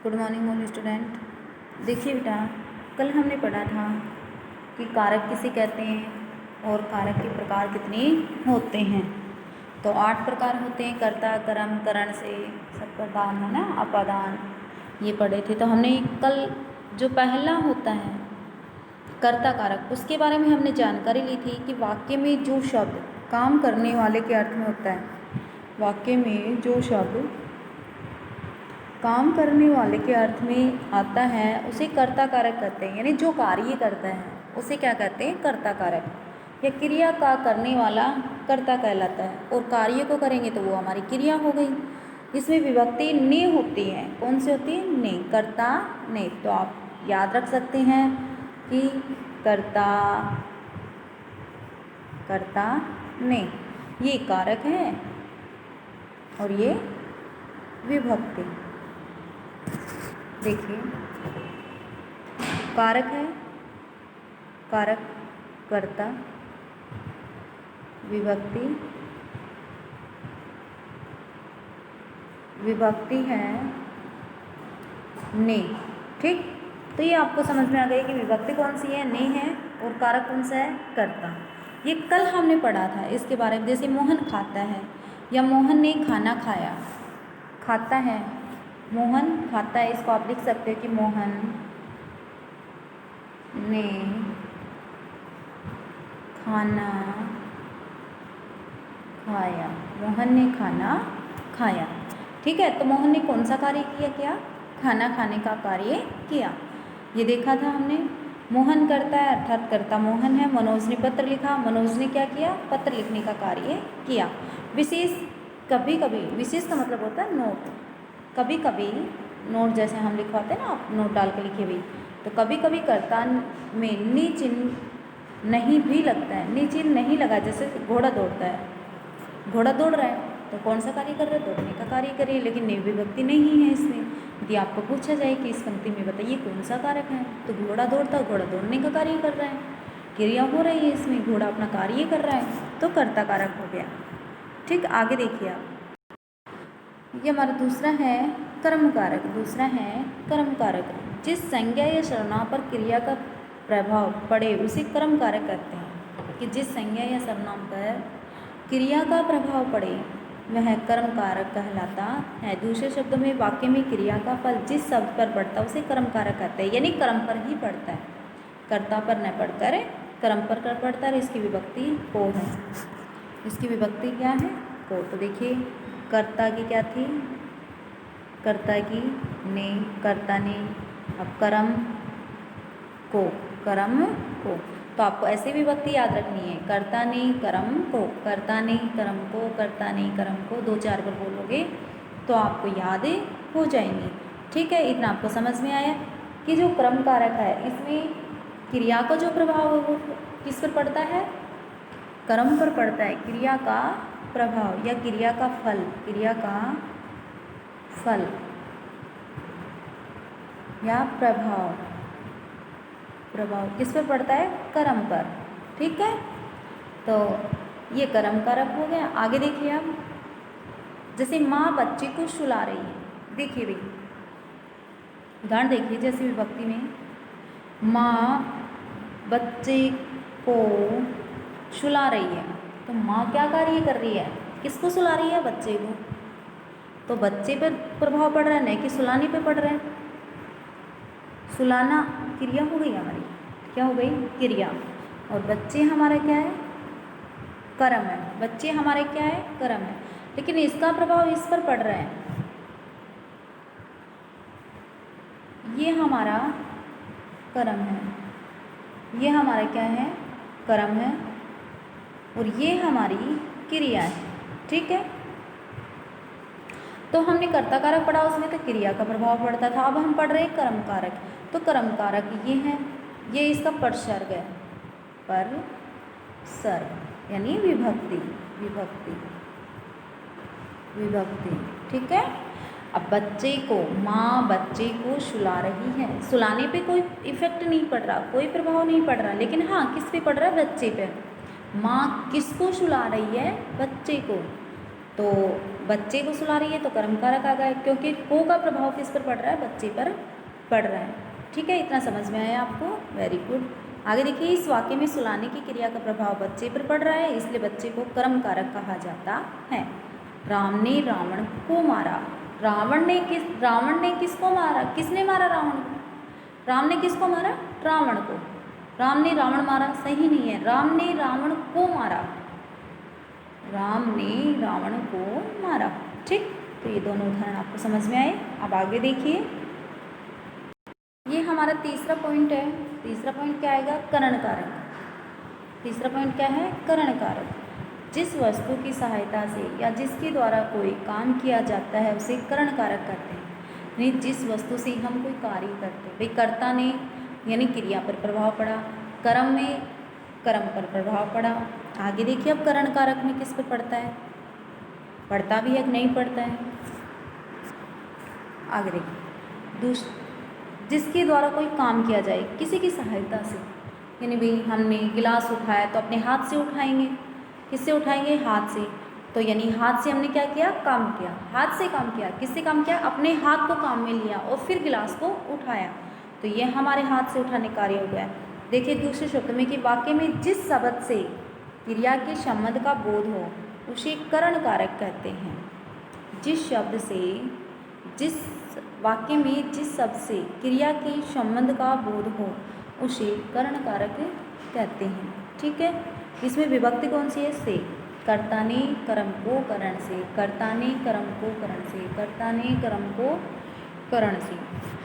Good morning all student. देखिए बेटा, कल हमने पढ़ा था कि कारक किसे कहते हैं और कारक के प्रकार कितने होते हैं। तो 8 प्रकार होते हैं, कर्ता, कर्म, करण से, सत्प्रदान है ना, अपादान, ये पढ़े थे। तो हमने कल जो पहला होता है कर्ता कारक, उसके बारे में हमने जानकारी ली थी कि वाक्य में जो शब्द काम करने वाले के अर्थ में होता है, वाक्य में जो शब्द काम करने वाले के अर्थ में आता है उसे कर्ता कारक कहते हैं। यानी जो कार्य करता है उसे क्या कहते हैं? कर्ता कारक। या क्रिया का करने वाला कर्ता कहलाता है, और कार्य को करेंगे तो वो हमारी क्रिया हो गई। इसमें विभक्ति ने होती है। कौन सी होती है? ने, कर्ता ने। तो आप याद रख सकते हैं कि कर्ता, कर्ता ने, ये कारक है और ये विभक्ति। देखिए, कारक है, कारक कर्ता, विभक्ति, विभक्ति है ने। ठीक, तो ये आपको समझ में आ गई कि विभक्ति कौन सी है? ने है, और कारक कौन सा है? कर्ता। ये कल हमने पढ़ा था इसके बारे में। जैसे मोहन खाता है या मोहन ने खाना खाया, खाता है, मोहन खाता है, इसको आप लिख सकते हो कि मोहन ने खाना खाया, मोहन ने खाना खाया। ठीक है, तो मोहन ने कौन सा कार्य किया? खाना खाने का कार्य किया। ये देखा था हमने। मोहन करता है अर्थात कर्ता मोहन है। मनोज ने पत्र लिखा, मनोज ने क्या किया? पत्र लिखने का कार्य किया। विशेष, कभी कभी, विशेष का मतलब होता है नोट। कभी कभी नोट जैसे हम लिखवाते हैं ना, आप नोट डाल के लिखे हुई, तो कभी कभी कर्ता में नि चिन्ह नहीं भी लगता है। नि चिन्ह नहीं लगा, जैसे घोड़ा दौड़ता है, घोड़ा दौड़ रहा है तो कौन सा कार्य कर रहा है? दौड़ने का कार्य करिए, लेकिन ने विभक्ति नहीं है इसमें। यदि आपको पूछा जाए कि इस पंक्ति में बताइए कौन सा कारक है, तो घोड़ा दौड़ता, घोड़ा दौड़ने का कार्य कर रहा है, क्रिया हो रही है इसमें, घोड़ा अपना कार्य कर रहा है, तो कर्ता कारक हो गया। ठीक, आगे देखिए आप, ये हमारा दूसरा है कर्म कारक। दूसरा है कर्म कारक। जिस संज्ञा या सर्वनाम पर क्रिया का प्रभाव पड़े उसे कर्म कारक कहते हैं। कि जिस संज्ञा या सर्वनाम पर क्रिया का प्रभाव पड़े वह कर्म कारक कहलाता है। दूसरे शब्दों में वाक्य में क्रिया का फल जिस शब्द पर पड़ता है उसे कर्म कारक कहते हैं। यानी कर्म पर ही पड़ता है, कर्ता पर न पढ़कर कर्म पर कर पड़ता है। इसकी विभक्ति को है। इसकी विभक्ति क्या है? को। तो देखिए, कर्ता की क्या थी? कर्ता की ने, कर्ता ने। अब कर्म को, कर्म को। तो आपको ऐसे विभक्ति याद रखनी है, कर्ता ने कर्म को, कर्ता ने कर्म को, कर्ता ने कर्म को। 2-4 बार बोलोगे तो आपको याद हो जाएंगी। ठीक है, इतना आपको समझ में आया कि जो कर्म कारक है इसमें क्रिया का जो प्रभाव है वो किस पर पड़ता है? कर्म पर पड़ता है। क्रिया का प्रभाव या क्रिया का फल, क्रिया का फल या प्रभाव, प्रभाव किस पर पड़ता है? कर्म पर। ठीक है, तो ये कर्म कारक हो गया। आगे देखिए आप, जैसे माँ बच्चे को सुला रही है। देखिए भाई, उदाहरण देखिए, जैसे विभक्ति में माँ बच्चे को सुला रही है, तो माँ क्या कार्य कर रही है? किसको सुला रही है? बच्चे को। तो बच्चे पर प्रभाव पड़ रहा है, नहीं कि सुलाने पे पड़ रहा है। सुलाना क्रिया हो गई हमारी, क्या हो गई? क्रिया। और बच्चे हमारा क्या है? कर्म है। बच्चे हमारे क्या है? कर्म है। लेकिन इसका प्रभाव इस पर पड़ रहा है। ये हमारा कर्म है, ये हमारा क्या है? कर्म है, और ये हमारी क्रिया है। ठीक है, तो हमने कर्ता कारक पढ़ा, उसमें तो क्रिया का प्रभाव पड़ता था। अब हम पढ़ रहे हैं कर्म कारक। तो कर्म कारक ये है, ये इसका परसर्ग है, परसर्ग यानी विभक्ति, विभक्ति, विभक्ति। ठीक है, अब बच्चे को, माँ बच्चे को सुला रही है। सुलाने पे कोई इफेक्ट नहीं पड़ रहा, कोई प्रभाव नहीं पड़ रहा, लेकिन हाँ किस पे पड़ रहा है? बच्चे पे। माँ किसको सुला रही है? बच्चे को। तो बच्चे को सुला रही है तो कर्म कारक आ गए, क्योंकि को का प्रभाव किस पर पड़ रहा है, बच्चे पर पड़ रहा है। ठीक है, इतना समझ में आया आपको, वेरी गुड। आगे देखिए, इस वाक्य में सुलाने की क्रिया का प्रभाव बच्चे पर पड़ रहा है, इसलिए बच्चे को कर्म कारक कहा जाता है। राम ने रावण को मारा। रावण ने किसको मारा, किसने मारा रावण को, राम ने किसको मारा, रावण को। राम ने रावण मारा सही नहीं है, राम ने रावण को मारा, राम ने रावण को मारा। ठीक, तो ये दोनों उदाहरण आपको समझ में आए। अब आगे देखिए, ये हमारा तीसरा पॉइंट है। तीसरा पॉइंट क्या आएगा, करण कारक। तीसरा पॉइंट क्या है, करण कारक। जिस वस्तु की सहायता से या जिसके द्वारा कोई काम किया जाता है उसे करण कारक कहते हैं। यानी जिस वस्तु से हम कोई कार्य करते हैं, भाई कर्ता ने यानी क्रिया पर प्रभाव पड़ा, कर्म में कर्म पर प्रभाव पड़ा। आगे देखिए, अब करण कारक में किस पर पड़ता है, पड़ता भी है कि नहीं पड़ता है। आगे देखिए, जिसके द्वारा कोई काम किया जाए, किसी की सहायता से, यानी भाई हमने गिलास उठाया तो अपने हाथ से उठाएंगे, किससे उठाएंगे, हाथ से। तो यानी हाथ से हमने क्या किया, काम किया, हाथ से काम किया, किससे काम किया, अपने हाथ को काम में लिया और फिर गिलास को उठाया, तो ये हमारे हाथ से उठाने कार्य हो गया। देखिए दूसरे शब्द में कि वाक्य में जिस शब्द से क्रिया के संबंध का बोध हो उसे करण कारक कहते हैं। जिस शब्द से, जिस वाक्य में जिस शब्द से क्रिया के संबंध का बोध हो उसे करण कारक कहते हैं। ठीक है, इसमें विभक्ति कौन सी है, से। कर्ता ने कर्म को करण से, कर्ता ने कर्म को करण से, कर्ता ने कर्म को करण से।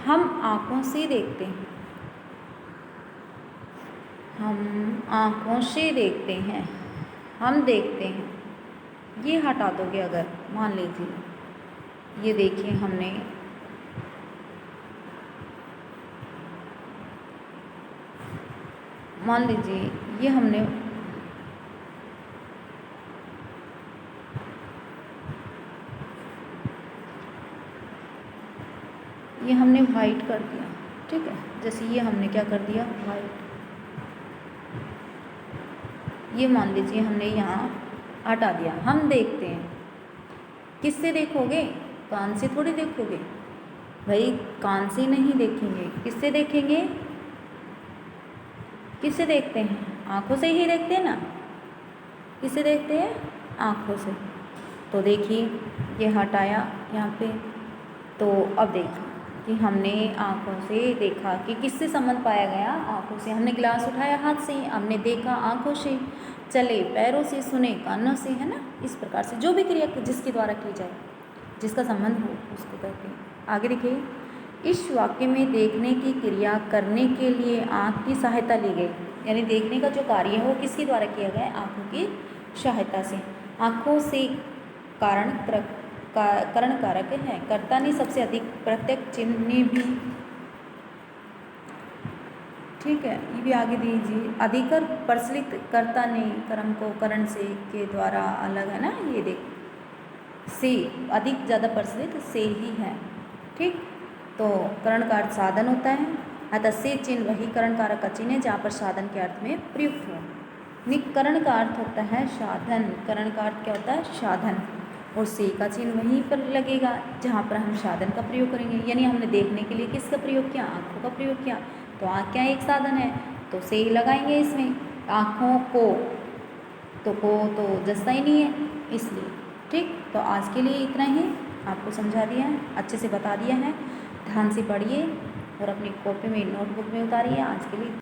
हम आँखों से देखते हैं, हम आँखों से देखते हैं, हम देखते हैं, ये हटा दोगे अगर, मान लीजिए ये देखिए हमने मान लीजिए ये हमने वाइट कर दिया। ठीक है, जैसे ये हमने क्या कर दिया, वाइट। ये मान लीजिए हमने यहाँ हटा दिया। हम देखते हैं, किससे देखोगे, कान से थोड़ी देखोगे भाई, कान से नहीं देखेंगे, किससे देखेंगे, किससे देखते हैं, आँखों से ही देखते हैं ना, किससे देखते हैं, आँखों से। तो देखिए ये हटाया यहाँ पे, तो अब देखिए कि हमने आँखों से देखा कि किससे संबंध पाया गया, आँखों से। हमने गिलास उठाया हाथ से, हमने देखा आँखों से, चले पैरों से, सुने कानों से, है ना। इस प्रकार से जो भी क्रिया जिसके द्वारा की जाए, जिसका संबंध हो, उसको कहते हैं। आगे देखिए, इस वाक्य में देखने की क्रिया करने के लिए आँख की सहायता ली गई, यानी देखने का जो कार्य है वो किसके द्वारा किया गया, आँखों की सहायता से। आँखों से करण कारक है। कर्ता ने सबसे अधिक प्रत्यक्ष चिन्ह भी, ठीक है, ये भी आगे दीजिए। अधिकर प्रचलित कर्ता ने कर्म को करण से के द्वारा अलग, है ना, ये देख, से अधिक ज़्यादा प्रचलित से ही है। ठीक, तो करण का अर्थ साधन होता है, अतः से चिन्ह वही करण कारक का चिन्ह है जहाँ पर साधन के अर्थ में प्रयुक्त हो। निकरण का अर्थ होता है साधन, करण का अर्थ क्या होता है, साधन, और से का चिन्ह वहीं पर लगेगा जहाँ पर हम साधन का प्रयोग करेंगे। यानी हमने देखने के लिए किसका प्रयोग किया, आँखों का प्रयोग किया, तो आँख क्या एक साधन है, तो से लगाएंगे इसमें। आँखों को तो जसता ही नहीं है, इसलिए। ठीक, तो आज के लिए इतना ही, आपको समझा दिया है, अच्छे से बता दिया है। ध्यान से पढ़िए और अपनी कॉपी में, नोटबुक में उतारिए। आज के लिए